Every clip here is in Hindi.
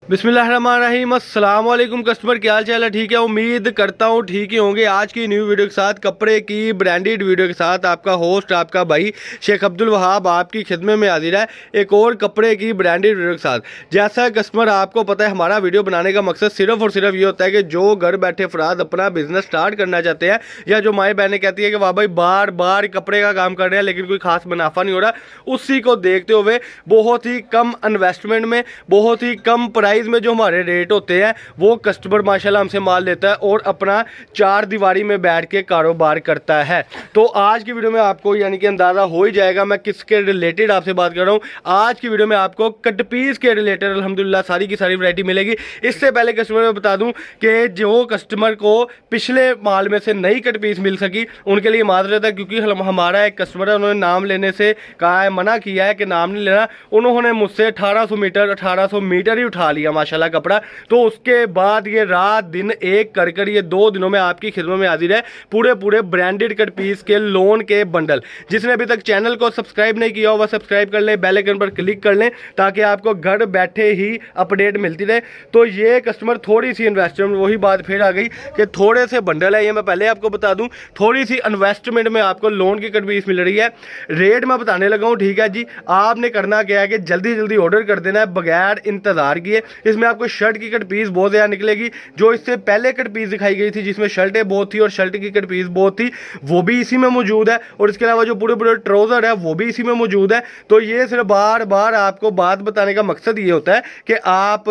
बिस्मिल्लाहिर्रहमानिर्रहीम। अस्सलाम वालेकुम कस्टमर, क्या हाल चाल है? ठीक है, उम्मीद करता हूँ ठीक ही होंगे। आज की न्यू वीडियो के साथ, कपड़े की ब्रांडेड वीडियो के साथ आपका होस्ट, आपका भाई शेख अब्दुल वहाब आपकी खिदमत में हाजिर है एक और कपड़े की ब्रांडेड वीडियो के साथ। जैसा कस्टमर आपको पता है, हमारा वीडियो बनाने का मकसद सिर्फ और सिर्फ ये होता है कि जो घर बैठे अफराद अपना बिजनेस स्टार्ट करना चाहते हैं, या जो माएँ बहनें कहती है कि वाह भाई बार बार कपड़े का काम कर रहे हैं लेकिन कोई खास मुनाफा नहीं हो रहा, उसी को देखते हुए बहुत ही कम इन्वेस्टमेंट में, बहुत ही कम प्राइस में जो हमारे रेट होते हैं वो कस्टमर माशाल्लाह हमसे माल लेता है और अपना चार दीवारी में बैठ के कारोबार करता है। तो आज की वीडियो में आपको यानी कि अंदाज़ा हो ही जाएगा मैं किसके रिलेटेड आपसे बात कर रहा हूँ। आज की वीडियो में आपको कट पीस के रिलेटेड अल्हम्दुलिल्लाह सारी की सारी वैरायटी मिलेगी। इससे पहले कस्टमर में बता दूं कि जो कस्टमर को पिछले माल में से नई कट पीस मिल सकी उनके लिए माजरत है, क्योंकि हमारा एक कस्टमर है, उन्होंने नाम लेने से कहा है, मना किया है कि नाम नहीं लेना। उन्होंने मुझसे 1800 मीटर ही उठा लिया माशाल्लाह कपड़ा। तो उसके बाद ये रात दिन एक कर ये 2 दिनों में आपकी खिदमत में हाजिर है पूरे ब्रांडेड कट पीस के लोन के बंडल। जिसने अभी तक चैनल को सब्सक्राइब नहीं किया हो वह सब्सक्राइब कर ले, बेल आइकन पर क्लिक कर लें ताकि आपको घर बैठे ही अपडेट मिलती रहे। तो ये कस्टमर थोड़ी सी इन्वेस्टमेंट, वही बात फिर आ गई कि थोड़े से बंडल है, ये मैं पहले आपको बता दूं, थोड़ी सी इन्वेस्टमेंट में आपको लोन की कट पीस मिल रही है। रेट मैं बताने लगा हूँ, ठीक है जी। आपने करना क्या है कि जल्दी जल्दी ऑर्डर कर देना है बगैर इंतजार किए। इसमें आपको शर्ट की कट पीस बहुत ज़्यादा निकलेगी। जो इससे पहले कट पीस दिखाई गई थी जिसमें शर्टें बहुत थी और शर्ट की कट पीस बहुत थी, वो भी इसी में मौजूद है। और इसके अलावा जो पूरे ट्राउज़र है वो भी इसी में मौजूद है। तो ये सिर्फ बार बार आपको बात बताने का मकसद ये होता है कि आप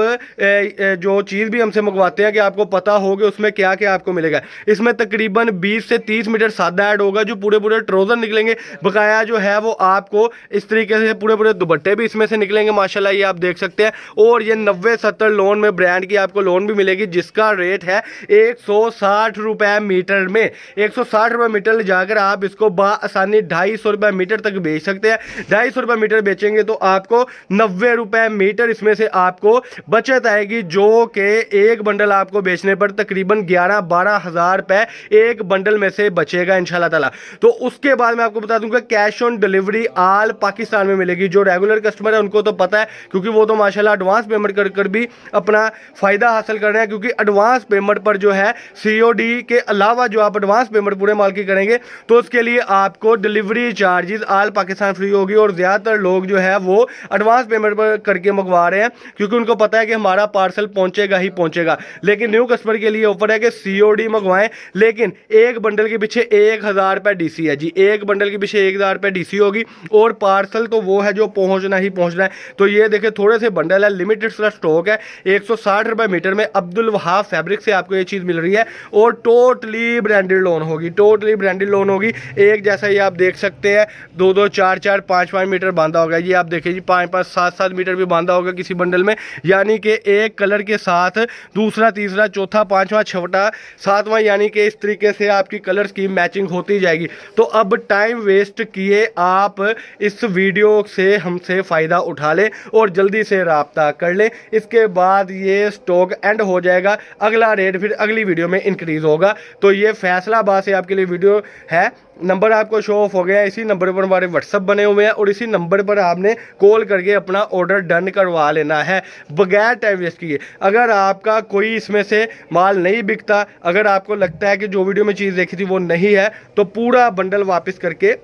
जो चीज़ भी हमसे मंगवाते हैं कि आपको पता हो कि उसमें क्या क्या आपको मिलेगा। इसमें तकरीबन 20 से 30 मीटर सादा ऐड होगा। जो पूरे ट्राउज़र निकलेंगे, बकाया जो है वो आपको इस तरीके से पूरे दुपट्टे भी इसमें से निकलेंगे माशाल्लाह, ये आप देख सकते हैं। और ये 90-70 लोन में ब्रांड की आपको लोन भी मिलेगी जिसका रेट है 160 रुपए मीटर में। 160 रुपए मीटर जाकर आप इसको आसानी 250 रुपए मीटर तक बेच सकते हैं। 250 रुपए मीटर बेचेंगे तो आपको 90 रुपए मीटर इसमें से आपको बचत आएगी, जो कि एक बंडल आपको बेचने पर तकरीबन 11-12 हज़ार रुपए एक बंडल में से बचेगा इंशाल्लाह ताला। तो उसके बाद मैं आपको बता दूंगा cash on delivery all Pakistan में मिलेगी। जो रेगुलर कस्टमर है उनको तो पता है, क्योंकि वो तो माशाल्लाह एडवांस पेमेंट कर भी अपना फ़ायदा हासिल कर रहे हैं। क्योंकि एडवांस पेमेंट पर जो है COD के अलावा जो आप एडवांस पेमेंट पूरे माल की करेंगे तो उसके लिए आपको delivery charges all Pakistan free होगी। और ज़्यादातर लोग जो है वो एडवांस पेमेंट पर करके मंगवा रहे हैं, क्योंकि उनको पता है कि हमारा पार्सल पहुंचेगा ही पहुंचेगा। लेकिन न्यू कस्टमर के लिए ऑफर है कि COD मंगवाएं, लेकिन एक बंडल के पीछे 1000 रुपये DC है जी। एक बंडल के पीछे 1000 रुपये DC होगी और पार्सल तो वो है जो पहुँचना ही पहुँचना है। तो ये देखें, थोड़े से बंडल है, लिमिटेड सा स्टॉक है। 160 रुपए मीटर में अब्दुल वहाब फैब्रिक से आपको ये चीज़ मिल रही है और टोटली ब्रांडेड लोन होगी, टोटली ब्रांडेड लोन होगी। एक जैसा ये आप देख सकते हैं, 2-2, 4-4, 5-5 मीटर बांधा होगा। ये आप देखिए जी, 5-5, 7-7 मीटर भी बांधा होगा किसी बंडल में। यानी कि एक कलर के साथ दूसरा, तीसरा, चौथा, पाँचवा, छठा, सातवां, यानी कि इस तरीके से आपकी कलर्स की मैचिंग होती जाएगी। तो अब टाइम वेस्ट किए आप इस वीडियो से हमसे फ़ायदा उठा लें और जल्दी से राब्ता कर लें। इसके बाद ये स्टॉक एंड हो जाएगा, अगला रेट फिर अगली वीडियो में इंक्रीज होगा। तो ये फैसलाबाद से आपके लिए वीडियो है। नंबर आपको शो ऑफ हो गया है, इसी नंबर पर हमारे व्हाट्सअप बने हुए हैं और इसी नंबर पर आपने कॉल करके अपना ऑर्डर डन करवा लेना है बगैर टाइम वेस्ट किए। अगर आपका कोई इसमें से माल नहीं बिकता, अगर आपको लगता है कि जो वीडियो में चीज़ देखी थी वो नहीं है, तो पूरा बंडल वापस करके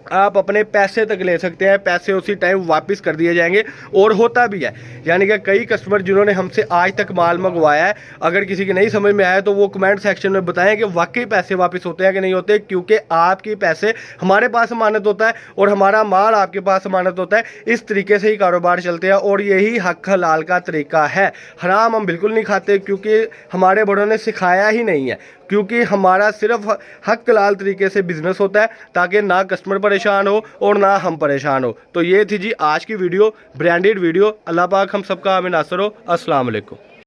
आप अपने पैसे तक ले सकते हैं। पैसे उसी टाइम वापस कर दिए जाएंगे और होता भी है। यानी कि कई कस्टमर जिन्होंने हमसे आज तक माल मंगवाया है, अगर किसी के नहीं समझ में आया तो वो कमेंट सेक्शन में बताएं कि वाकई पैसे वापस होते हैं कि नहीं होते। क्योंकि आपके पैसे हमारे पास अमानत होता है और हमारा माल आपके पास अमानत होता है। इस तरीके से ही कारोबार चलते हैं और यही हक हलाल का तरीका है। हराम हम बिल्कुल नहीं खाते, क्योंकि हमारे बड़ों ने सिखाया ही नहीं है। क्योंकि हमारा सिर्फ हक हलाल तरीके से बिजनेस होता है ताकि ना कस्टमर परेशान हो और ना हम परेशान हो। तो ये थी जी आज की वीडियो, ब्रांडेड वीडियो। अल्लाह पाक हम सबका आमीन नासर हो। अस्सलाम वालेकुम।